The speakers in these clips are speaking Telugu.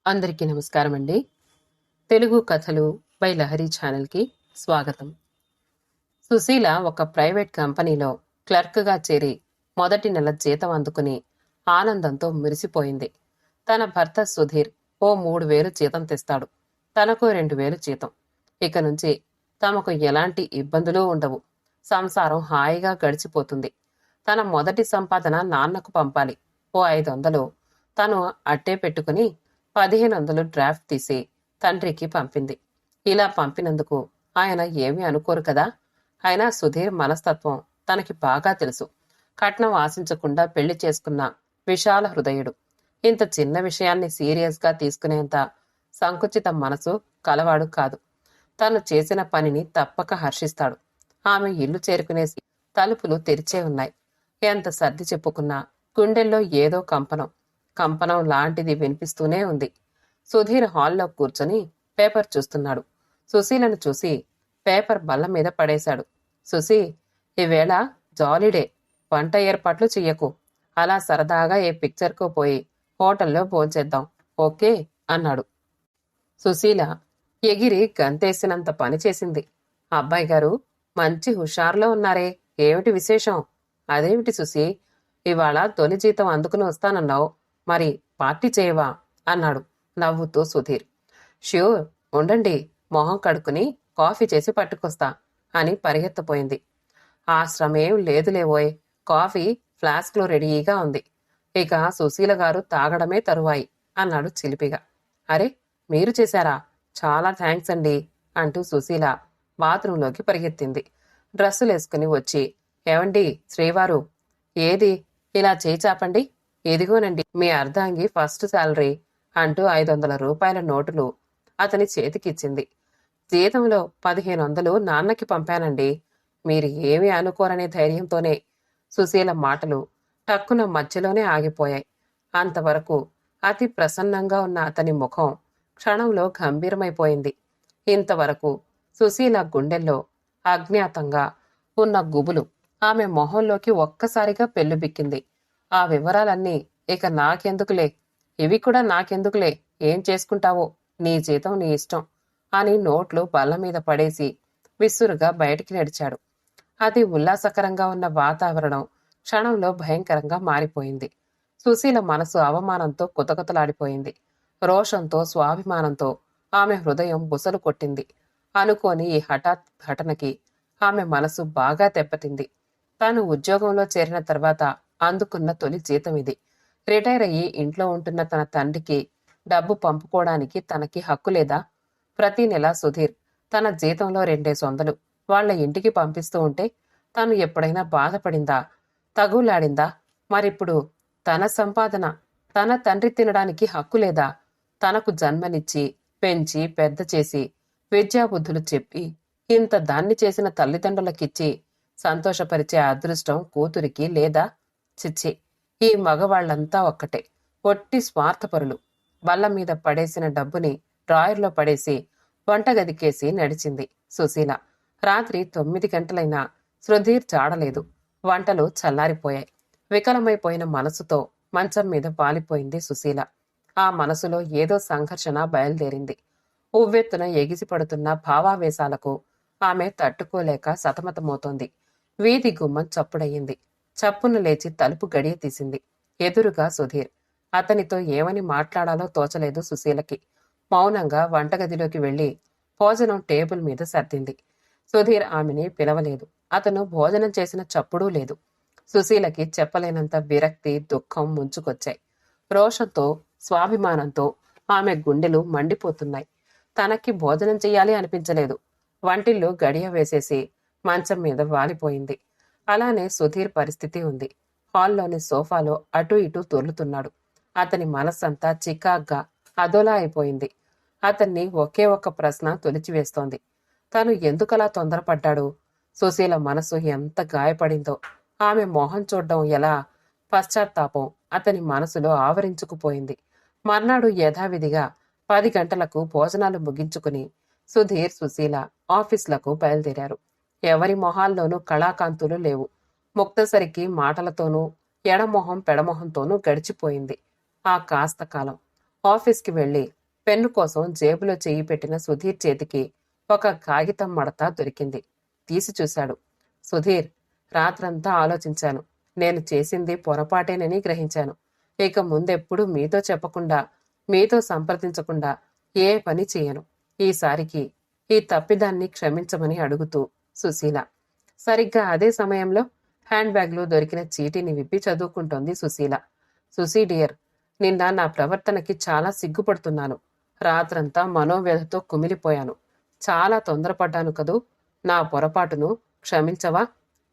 అందరికీ నమస్కారం అండి. తెలుగు కథలు బై లహరి ఛానల్కి స్వాగతం. సుశీల ఒక ప్రైవేట్ కంపెనీలో క్లర్క్గా చేరి మొదటి నెల జీతం అందుకుని ఆనందంతో మురిసిపోయింది. తన భర్త సుధీర్ ఓ 3,000 జీతం తెస్తాడు. తనకు 2,000 జీతం. ఇక నుంచి తమకు ఎలాంటి ఇబ్బందులు ఉండవు. సంసారం హాయిగా గడిచిపోతుంది. తన మొదటి సంపాదన నాన్నకు పంపాలి. ఓ 500 తను అట్టే పెట్టుకుని 1,500 డ్రాఫ్ట్ తీసి తండ్రికి పంపింది. ఇలా పంపినందుకు ఆయన ఏమీ అనుకోరు కదా. అయినా సుధీర్ మనస్తత్వం తనకి బాగా తెలుసు. కట్నం ఆశించకుండా పెళ్లి చేసుకున్న విశాల హృదయుడు. ఇంత చిన్న విషయాన్ని సీరియస్గా తీసుకునేంత సంకుచిత మనసు కలవాడు కాదు. తను చేసిన పనిని తప్పక హర్షిస్తాడు. ఆమె ఇల్లు చేరుకునేసి తలుపులు తెరిచే ఉన్నాయి. ఎంత సర్ది చెప్పుకున్నా గుండెల్లో ఏదో కంపనం లాంటిది వినిపిస్తూనే ఉంది. సుధీర్ హాల్లో కూర్చొని పేపర్ చూస్తున్నాడు. సుశీలను చూసి పేపర్ బల్ల మీద పడేశాడు. సుశీ, ఈవేళ జాలీడే, వంట ఏర్పాట్లు చెయ్యకు. అలా సరదాగా ఏ పిక్చర్కో పోయి హోటల్లో భోంచేద్దాం, ఓకే అన్నాడు. సుశీల ఎగిరి గంతేసినంత పని చేసింది. అబ్బాయి గారు మంచి హుషారులో ఉన్నారే, ఏమిటి విశేషం? అదేమిటి సుశీ, ఇవాళ తొలి జీతం అందుకుని వస్తానన్నావు, మరి పార్టీ చేయవా అన్నాడు నవ్వుతూ సుధీర్. ష్యూర్, ఉండండి, మొహం కడుక్కుని కాఫీ చేసి పట్టుకొస్తా అని పరిగెత్తపోయింది. ఆ శ్రమేం లేదులేవోయ్, కాఫీ ఫ్లాస్క్లో రెడీగా ఉంది. ఇక సుశీల గారు తాగడమే తరువాయి అన్నాడు చిలిపిగా. అరే, మీరు చేశారా? చాలా థ్యాంక్స్ అండి అంటూ సుశీల బాత్రూంలోకి పరిగెత్తింది. డ్రెస్సులేసుకుని వచ్చి, ఏవండి శ్రీవారు, ఏది ఇలా చేయి చాపండి, ఎదిగోనండి మీ అర్ధాంగి ఫస్ట్ శాలరీ అంటూ 500 రూపాయల నోటులు అతని చేతికిచ్చింది. జీతంలో 1,500 నాన్నకి పంపానండి, మీరు ఏమీ అనుకోరనే ధైర్యంతోనే. సుశీల మాటలు టక్కున మధ్యలోనే ఆగిపోయాయి. అంతవరకు అతి ప్రసన్నంగా ఉన్న అతని ముఖం క్షణంలో గంభీరమైపోయింది. ఇంతవరకు సుశీల గుండెల్లో అజ్ఞాతంగా ఉన్న గుబులు ఆమె మొహంలోకి ఒక్కసారిగా పెళ్ళుబిక్కింది. ఆ వివరాలన్నీ ఇక నాకెందుకులే, ఇవి కూడా నాకెందుకులే, ఏం చేసుకుంటావో, నీ జీతం నీ ఇష్టం అని నోట్లు బల్ల మీద పడేసి విసురుగా బయటికి నడిచాడు. అది ఉల్లాసకరంగా ఉన్న వాతావరణం క్షణంలో భయంకరంగా మారిపోయింది. సుశీల మనసు అవమానంతో కుతకుతలాడిపోయింది. రోషంతో, స్వాభిమానంతో ఆమె హృదయం బుసలు కొట్టింది. అనుకోని ఈ హఠాత్ ఘటనకి ఆమె మనసు బాగా దెబ్బతింది. తాను ఉద్యోగంలో చేరిన తర్వాత అందుకున్న తొలి జీతం ఇది. రిటైర్ అయ్యి ఇంట్లో ఉంటున్న తన తండ్రికి డబ్బు పంపుకోవడానికి తనకి హక్కు లేదా? ప్రతి నెల సుధీర్ తన జీతంలో 200 వాళ్ల ఇంటికి పంపిస్తూ ఉంటే తాను ఎప్పుడైనా బాధపడిందా, తగులాడిందా? మరిప్పుడు తన సంపాదన తన తండ్రి తినడానికి హక్కు లేదా? తనకు జన్మనిచ్చి పెంచి పెద్ద చేసి విద్యాబుద్ధులు చెప్పి ఇంత దాన్ని చేసిన తల్లిదండ్రులకిచ్చి సంతోషపరిచే అదృష్టం కూతురికి లేదా? చిచ్చి, ఈ మగవాళ్లంతా ఒక్కటే, ఒట్టి స్వార్థపరులు. బల్ల మీద పడేసిన డబ్బుని డ్రాయర్లో పడేసి వంటగదికేసి నడిచింది సుశీల. రాత్రి 9 గంటలైనా సుధీర్ చాడలేదు. వంటలు చల్లారిపోయాయి. వికలమైపోయిన మనసుతో మంచం మీద వాలిపోయింది సుశీల. ఆ మనసులో ఏదో సంఘర్షణ బయలుదేరింది. ఉవ్వెత్తున ఎగిసిపడుతున్న భావావేశాలకు ఆమె తట్టుకోలేక సతమతమవుతోంది. వీధి గుమ్మం చప్పుడయ్యింది. చప్పున లేచి తలుపు గడియ తీసింది. ఎదురుగా సుధీర్. అతనితో ఏమని మాట్లాడాలో తోచలేదు సుశీలకి. మౌనంగా వంటగదిలోకి వెళ్లి భోజనం టేబుల్ మీద సర్దింది. సుధీర్ ఆమెని పిలవలేదు. అతను భోజనం చేసిన చప్పుడూ లేదు. సుశీలకి చెప్పలేనంత విరక్తి, దుఃఖం ముంచుకొచ్చాయి. రోషంతో, స్వాభిమానంతో ఆమె గుండెలు మండిపోతున్నాయి. తనకి భోజనం చెయ్యాలి అనిపించలేదు. వంటిల్లు గడియ వేసేసి మంచం మీద వాలిపోయింది. అలానే సుధీర్ పరిస్థితి ఉంది. హాల్లోని సోఫాలో అటూ ఇటూ దొర్లుతున్నాడు. అతని మనస్సంతా చికాగ్గా అదోలా అయిపోయింది. అతన్ని ఒకే ఒక్క ప్రశ్న తొలిచివేస్తోంది. తను ఎందుకలా తొందరపడ్డాడు? సుశీల మనసు ఎంత గాయపడిందో, ఆమె మొహం చూడ్డం ఎలా? పశ్చాత్తాపం అతని మనసులో ఆవరించుకుపోయింది. మర్నాడు యథావిధిగా 10 గంటలకు భోజనాలు ముగించుకుని సుధీర్, సుశీల ఆఫీసులకు బయలుదేరారు. ఎవరి మొహాల్లోనూ కళాకాంతులు లేవు. ముక్తసరికి మాటలతోనూ ఎడమొహం పెడమొహంతోనూ గడిచిపోయింది ఆ కాస్త కాలం. ఆఫీస్కి వెళ్లి పెన్ను కోసం జేబులో చెయ్యి పెట్టిన సుధీర్ చేతికి ఒక కాగితం మడత దొరికింది. తీసి చూశాడు. సుధీర్, రాత్రంతా ఆలోచించాను. నేను చేసింది పొరపాటేనని గ్రహించాను. ఇక ముందెప్పుడు మీతో చెప్పకుండా, మీతో సంప్రదించకుండా ఏ పని చేయను. ఈసారికి ఈ తప్పిదాన్ని క్షమించమని అడుగుతూ సుశీల. సరిగ్గా అదే సమయంలో హ్యాండ్ బ్యాగ్లో దొరికిన చీటీని విప్పి చదువుకుంటోంది సుశీల. సుశీ డియర్, నిన్న నా ప్రవర్తనకి చాలా సిగ్గుపడుతున్నాను. రాత్రంతా మనోవ్యధతో కుమిలిపోయాను. చాలా తొందరపడ్డాను కదూ. నా పొరపాటును క్షమించవా?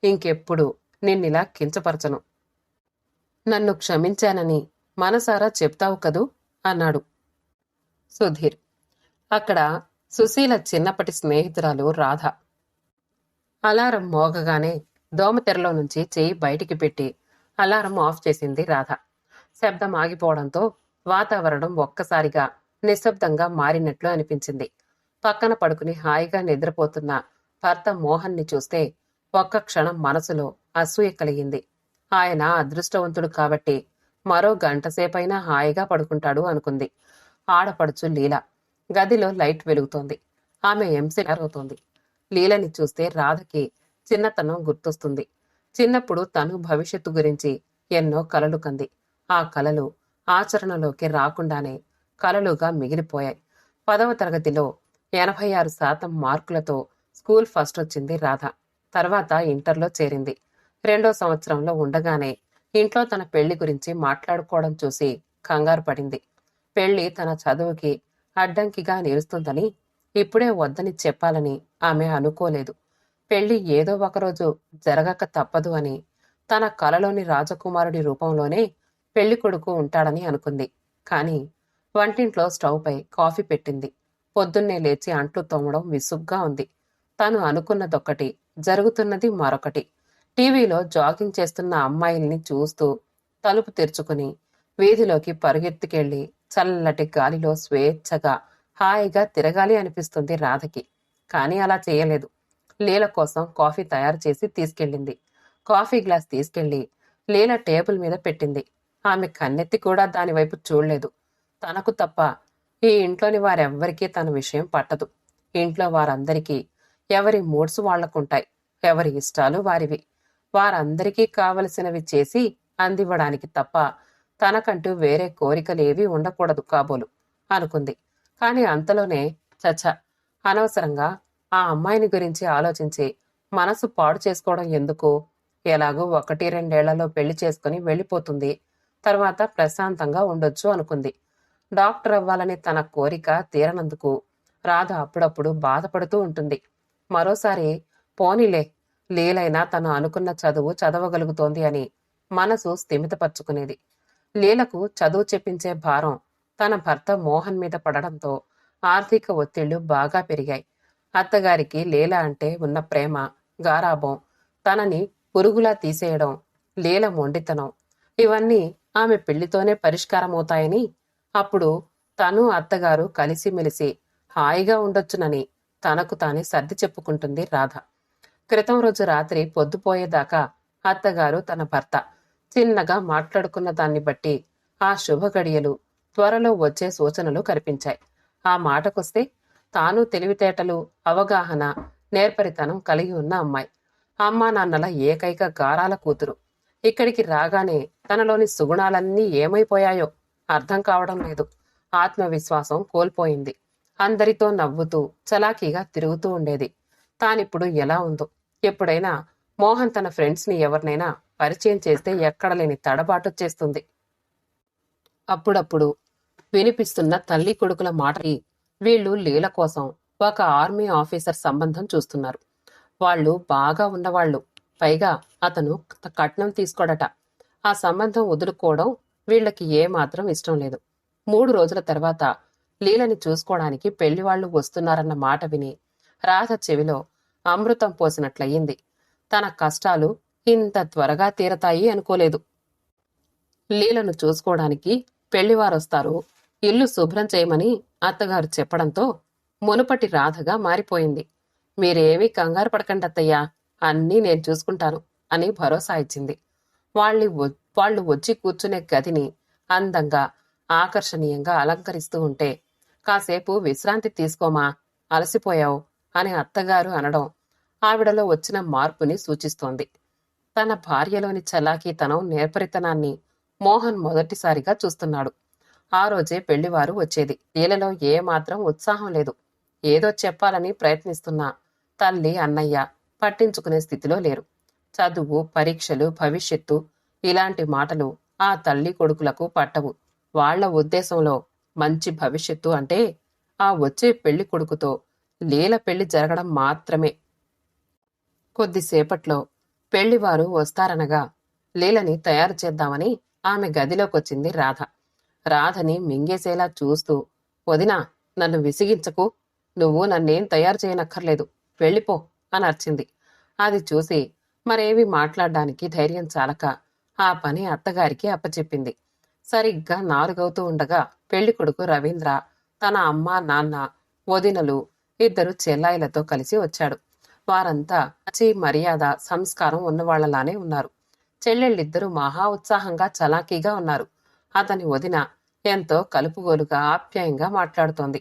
ఇంకెప్పుడు నిన్నిలా కించపరచను. నన్ను క్షమించానని మనసారా చెప్తావు కదూ అన్నాడు సుధీర్. అక్కడ సుశీల చిన్నప్పటి స్నేహితురాలు రాధ. అలారం మోగగానే దోమతెరలో నుంచి చెయ్యి బయటికి పెట్టి అలారం ఆఫ్ చేసింది రాధ. శబ్దం ఆగిపోవడంతో వాతావరణం ఒక్కసారిగా నిశ్శబ్దంగా మారినట్లు అనిపించింది. పక్కన పడుకుని హాయిగా నిద్రపోతున్న భర్త మోహన్ని చూస్తే ఒక్క క్షణం మనసులో అసూయ కలిగింది. ఆయన అదృష్టవంతుడు కాబట్టి మరో గంటసేపైనా హాయిగా పడుకుంటాడు అనుకుంది. ఆడపడుచు లీల. గదిలో లైట్ వెలుగుతోంది. ఆమె ఎంసెట్ అవుతోంది. లీలని చూస్తే రాధకి చిన్నతనం గుర్తొస్తుంది. చిన్నప్పుడు తను భవిష్యత్తు గురించి ఎన్నో కలలు కంది. ఆ కలలు ఆచరణలోకి రాకుండానే కలలుగా మిగిలిపోయాయి. 10వ తరగతిలో 86% మార్కులతో స్కూల్ ఫస్ట్ వచ్చింది రాధ. తర్వాత ఇంటర్లో చేరింది. 2వ సంవత్సరంలో ఉండగానే ఇంట్లో తన పెళ్లి గురించి మాట్లాడుకోవడం చూసి కంగారు పడింది. పెళ్లి తన చదువుకి అడ్డంకిగా నిలుస్తుందని, ఇప్పుడే వద్దని చెప్పాలని ఆమె అనుకోలేదు. పెళ్లి ఏదో ఒకరోజు జరగక తప్పదు అని, తన కలలోని రాజకుమారుడి రూపంలోనే పెళ్లి కొడుకు ఉంటాడని అనుకుంది. కాని వంటింట్లో స్టవ్పై కాఫీ పెట్టింది. పొద్దున్నే లేచి అంట్లు తోమడం విసుగ్గా ఉంది. తను అనుకున్నదొక్కటి, జరుగుతున్నది మరొకటి. టీవీలో జాగింగ్ చేస్తున్న అమ్మాయిల్ని చూస్తూ తలుపు తెరుచుకుని వీధిలోకి పరుగెత్తుకెళ్లి చల్లటి గాలిలో స్వేచ్ఛగా హాయిగా తిరగాలి అనిపిస్తుంది రాధకి. కాని అలా చేయలేదు. లీల కోసం కాఫీ తయారు చేసి తీసుకెళ్ళింది. కాఫీ గ్లాస్ తీసుకెళ్లి లీల టేబుల్ మీద పెట్టింది. ఆమె కన్నెత్తి కూడా దానివైపు చూడలేదు. తనకు తప్ప ఈ ఇంట్లోని వారెవ్వరికీ తన విషయం పట్టదు. ఇంట్లో వారందరికీ ఎవరి మూడ్స్ వాళ్లకుంటాయి. ఎవరి ఇష్టాలు వారివి. వారందరికీ కావలసినవి చేసి అందివ్వడానికి తప్ప తనకంటూ వేరే కోరికలేవీ ఉండకూడదు కాబోలు అనుకుంది. కాని అంతలోనే చచ్చ, అనవసరంగా ఆ అమ్మాయిని గురించి ఆలోచించి మనసు పాడు చేసుకోవడం ఎందుకు? ఎలాగో 1-2 ఏళ్లలో పెళ్లి చేసుకుని వెళ్ళిపోతుంది. తర్వాత ప్రశాంతంగా ఉండొచ్చు అనుకుంది. డాక్టర్ అవ్వాలని తన కోరిక తీరనందుకు రాధ అప్పుడప్పుడు బాధపడుతూ ఉంటుంది. మరోసారి పోనీలే, లీలైనా తను అనుకున్న చదువు చదవగలుగుతోంది అని మనసు స్థిమితపరుచుకునేది. లీలకు చదువు చెప్పించే భారం తన భర్త మోహన్ మీద పడడంతో ఆర్థిక ఒత్తిళ్లు బాగా పెరిగాయి. అత్తగారికి లీల అంటే ఉన్న ప్రేమ, గారాబం, తనని పురుగులా తీసేయడం, లీల మొండితనం, ఇవన్నీ ఆమె పెళ్లితోనే పరిష్కారమవుతాయని, అప్పుడు తను అత్తగారు కలిసిమెలిసి హాయిగా ఉండొచ్చునని తనకు తానే సర్ది చెప్పుకుంటుంది రాధ. క్రితం రోజు రాత్రి పొద్దుపోయేదాకా అత్తగారు తన భర్త చిన్నగా మాట్లాడుకున్న దాన్ని బట్టి ఆ శుభ గడియలు త్వరలో వచ్చే సూచనలు కనిపించాయి. ఆ మాటకొస్తే తాను తెలివితేటలు, అవగాహన, నేర్పరితనం కలిగి ఉన్న అమ్మాయి. అమ్మా నాన్నల ఏకైక గారాల కూతురు. ఇక్కడికి రాగానే తనలోని సుగుణాలన్నీ ఏమైపోయాయో అర్థం కావడం లేదు. ఆత్మవిశ్వాసం కోల్పోయింది. అందరితో నవ్వుతూ చలాకీగా తిరుగుతూ ఉండేది. తానిప్పుడు ఎలా ఉందో. ఎప్పుడైనా మోహన్ తన ఫ్రెండ్స్ని ఎవరినైనా పరిచయం చేస్తే ఎక్కడలేని తడబాటు చేస్తుంది. అప్పుడప్పుడు వినిపిస్తున్న తల్లి కొడుకుల మాటకి వీళ్ళు లీల కోసం ఒక ఆర్మీ ఆఫీసర్ సంబంధం చూస్తున్నారు. వాళ్ళు బాగా ఉన్నవాళ్లు. పైగా అతను కట్నం తీసుకోడట. ఆ సంబంధం వదులుకోవడం వీళ్ళకి ఏమాత్రం ఇష్టం లేదు. 3 రోజుల తర్వాత లీలని చూసుకోవడానికి పెళ్లివాళ్లు వస్తున్నారన్న మాట విని రాధ చెవిలో అమృతం పోసినట్లయింది. తన కష్టాలు ఇంత త్వరగా తీరతాయి అనుకోలేదు. లీలను చూసుకోవడానికి పెళ్లివారొస్తారు, ఇల్లు శుభ్రం చేయమని అత్తగారు చెప్పడంతో మునుపటి రాధగా మారిపోయింది. మీరేమీ కంగారు పడకండి అత్తయ్యా, అన్నీ నేను చూసుకుంటాను అని భరోసా ఇచ్చింది. వాళ్ళు వచ్చి కూర్చునే గదిని అందంగా ఆకర్షణీయంగా అలంకరిస్తూ ఉంటే, కాసేపు విశ్రాంతి తీసుకోమా, అలసిపోయావు అని అత్తగారు అనడం ఆవిడలో వచ్చిన మార్పుని సూచిస్తోంది. తన భార్యలోని చలాకీతనం, నేర్పరితనాన్ని మోహన్ మొదటిసారిగా చూస్తున్నాడు. ఆ రోజే పెళ్లివారు వచ్చేది. లీలలో ఏమాత్రం ఉత్సాహం లేదు. ఏదో చెప్పాలని ప్రయత్నిస్తున్నా తల్లి, అన్నయ్య పట్టించుకునే స్థితిలో లేరు. చదువు, పరీక్షలు, భవిష్యత్తు ఇలాంటి మాటలు ఆ తల్లి కొడుకులకు పట్టవు. వాళ్ల ఉద్దేశంలో మంచి భవిష్యత్తు అంటే ఆ వచ్చే పెళ్లి కొడుకుతో లీల పెళ్లి జరగడం మాత్రమే. కొద్దిసేపట్లో పెళ్లివారు వస్తారనగా లీలని తయారు చేద్దామని ఆమె గదిలోకొచ్చింది రాధ. రాధని మింగేసేలా చూస్తూ, వదినా, నన్ను విసిగించకు, నువ్వు నన్నేం తయారు చేయనక్కర్లేదు, వెళ్ళిపో అని అర్చింది. అది చూసి మరేమీ మాట్లాడ్డానికి ధైర్యం చాలక ఆ పని అత్తగారికి అప్పచెప్పింది. సరిగ్గా 4 అవుతూ ఉండగా పెళ్లికొడుకు రవీంద్ర తన అమ్మ, నాన్న, వదినలు, 2 చెల్లాయిలతో కలిసి వచ్చాడు. వారంతా మంచి మర్యాద, సంస్కారం ఉన్నవాళ్లలానే ఉన్నారు. చెల్లెళ్ళిద్దరూ మహా ఉత్సాహంగా, చలాకీగా ఉన్నారు. అతని వదిన ఎంతో కలుపుగోలుగా, ఆప్యాయంగా మాట్లాడుతోంది.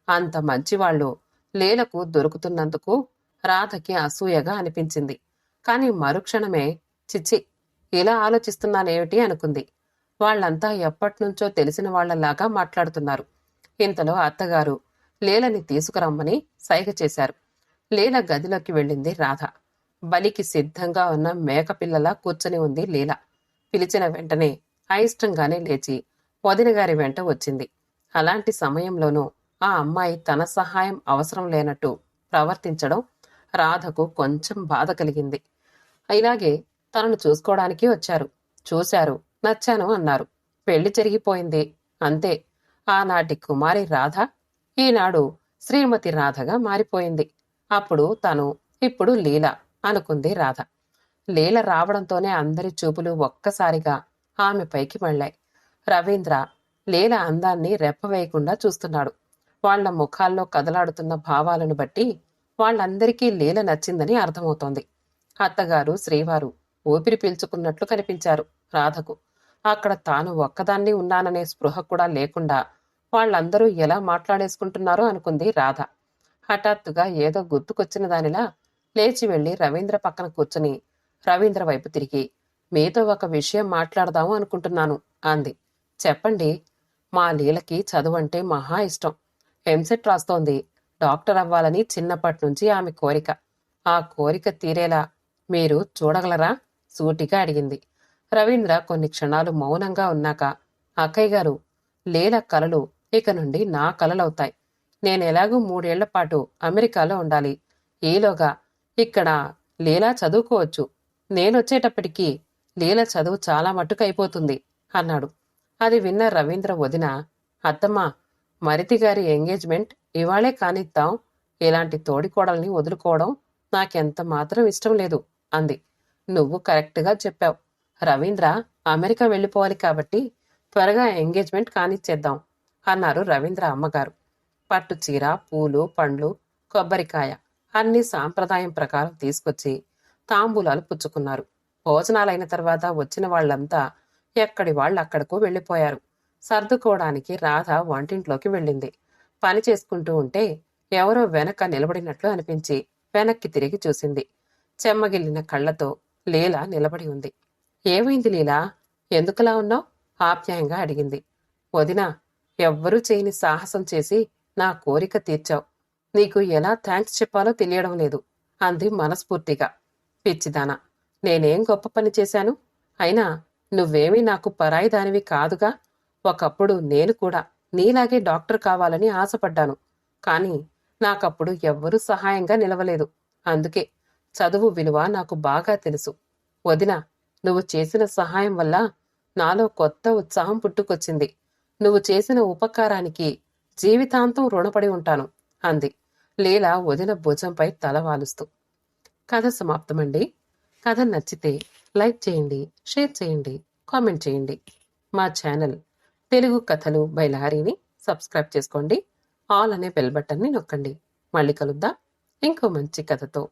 అంత మంచివాళ్లు లీలకు దొరుకుతున్నందుకు రాధకి అసూయగా అనిపించింది. కాని మరుక్షణమే చిచ్చి, ఇలా ఆలోచిస్తున్నానేమిటి అనుకుంది. వాళ్లంతా ఎప్పట్నుంచో తెలిసిన వాళ్లలాగా మాట్లాడుతున్నారు. ఇంతలో అత్తగారు లీలని తీసుకురమ్మని సైగ చేశారు. లీల గదిలోకి వెళ్ళింది రాధ. బలికి సిద్ధంగా ఉన్న మేకపిల్లలా కూర్చొని ఉంది లీల. పిలిచిన వెంటనే అయిష్టంగానే లేచి వదినగారి వెంట వచ్చింది. అలాంటి సమయంలోనూ ఆ అమ్మాయి తన సహాయం అవసరం లేనట్టు ప్రవర్తించడం రాధకు కొంచెం బాధ కలిగింది. ఇలాగే తనను చూసుకోవడానికి వచ్చారు. చూశారు, నచ్చాను అన్నారు. పెళ్లి జరిగిపోయింది, అంతే. ఆనాటి కుమారి రాధ ఈనాడు శ్రీమతి రాధగా మారిపోయింది. అప్పుడు తను, ఇప్పుడు లీల అనుకుంది రాధ. లీల రావడంతోనే అందరి చూపులు ఒక్కసారిగా ఆమె పైకి మళ్ళాయి. రవీంద్ర లీల అందాన్ని రెప్పవేయకుండా చూస్తున్నాడు. వాళ్ల ముఖాల్లో కదలాడుతున్న భావాలను బట్టి వాళ్లందరికీ లీల నచ్చిందని అర్థమవుతోంది. అత్తగారు, శ్రీవారు ఊపిరి పీల్చుకున్నట్లు కనిపించారు రాధకు. అక్కడ తాను ఒక్కదాన్ని ఉన్నాననే స్పృహ కూడా లేకుండా వాళ్లందరూ ఎలా మాట్లాడేసుకుంటున్నారో అనుకుంది రాధ. హఠాత్తుగా ఏదో గుర్తుకొచ్చిన దానిలా లేచి వెళ్లి రవీంద్ర పక్కన కూర్చుని రవీంద్ర వైపు తిరిగి, మీతో ఒక విషయం మాట్లాడదాము అనుకుంటున్నాను అంది. చెప్పండి. మా లీలకి చదువంటే మహా ఇష్టం. ఎంసెట్ రాస్తోంది. డాక్టర్ అవ్వాలని చిన్నప్పటినుంచి ఆమె కోరిక. ఆ కోరిక తీరేలా మీరు చూడగలరా? సూటిగా అడిగింది. రవీంద్ర కొన్ని క్షణాలు మౌనంగా ఉన్నాక, అక్కయ్య గారు, లీల కలలు ఇక నుండి నా కలలవుతాయి. నేనెలాగూ 3 ఏళ్ల పాటు అమెరికాలో ఉండాలి. ఈలోగా ఇక్కడ లీలా చదువుకోవచ్చు. నేనొచ్చేటప్పటికీ లీల చదువు చాలా మట్టుకైపోతుంది అన్నాడు. అది విన్న రవీంద్ర వదిన, అత్తమ్మా, మరితిగారి ఎంగేజ్మెంట్ ఇవాళే కానిద్దాం. ఇలాంటి తోడికోడల్ని వదులుకోవడం నాకెంత మాత్రం ఇష్టం లేదు అంది. నువ్వు కరెక్ట్గా చెప్పావు. రవీంద్ర అమెరికా వెళ్ళిపోవాలి కాబట్టి త్వరగా ఎంగేజ్మెంట్ కానిచ్చేద్దాం అన్నారు రవీంద్ర అమ్మగారు. పట్టు చీర, పూలు, పండ్లు, కొబ్బరికాయ అన్ని సాంప్రదాయం ప్రకారం తీసుకొచ్చి తాంబూలాలు పుచ్చుకున్నారు. భోజనాలైన తర్వాత వచ్చిన వాళ్లంతా ఎక్కడి వాళ్ళక్కడకు వెళ్లిపోయారు. సర్దుకోవడానికి రాధ వంటింట్లోకి వెళ్ళింది. పని చేసుకుంటూ ఉంటే ఎవరో వెనక నిలబడినట్లు అనిపించి వెనక్కి తిరిగి చూసింది. చెమ్మగిల్లిన కళ్లతో లీల నిలబడి ఉంది. ఏమైంది లీలా? ఎందుకలా ఉన్నావు? ఆప్యాయంగా అడిగింది. వదినా, ఎవ్వరూ చేయని సాహసం చేసి నా కోరిక తీర్చావు. నీకు ఎలా థ్యాంక్స్ చెప్పాలో తెలియడం లేదు అంది మనస్ఫూర్తిగా. పిచ్చిదానా, నేనేం గొప్ప పని చేశాను? అయినా నువ్వేమీ నాకు పరాయి దానివి కాదుగా. ఒకప్పుడు నేను కూడా నీలాగే డాక్టర్ కావాలని ఆశపడ్డాను. కాని నాకప్పుడు ఎవ్వరూ సహాయంగా నిలవలేదు. అందుకే చదువు విలువ నాకు బాగా తెలుసు. వదినా, నువ్వు చేసిన సహాయం వల్ల నాలో కొత్త ఉత్సాహం పుట్టుకొచ్చింది. నువ్వు చేసిన ఉపకారానికి జీవితాంతం రుణపడి ఉంటాను అంది లీల వదిన భుజంపై తల వాలుస్తూ. కథ సమాప్తమండి. కథ నచ్చితే లైక్ చేయండి, షేర్ చేయండి, కామెంట్ చేయండి. మా ఛానల్ తెలుగు కథలు బై లహరిని సబ్స్క్రైబ్ చేసుకోండి. ఆల్ అనే బెల్ బటన్ని నొక్కండి. మళ్ళీ కలుద్దాం ఇంకో మంచి కథతో.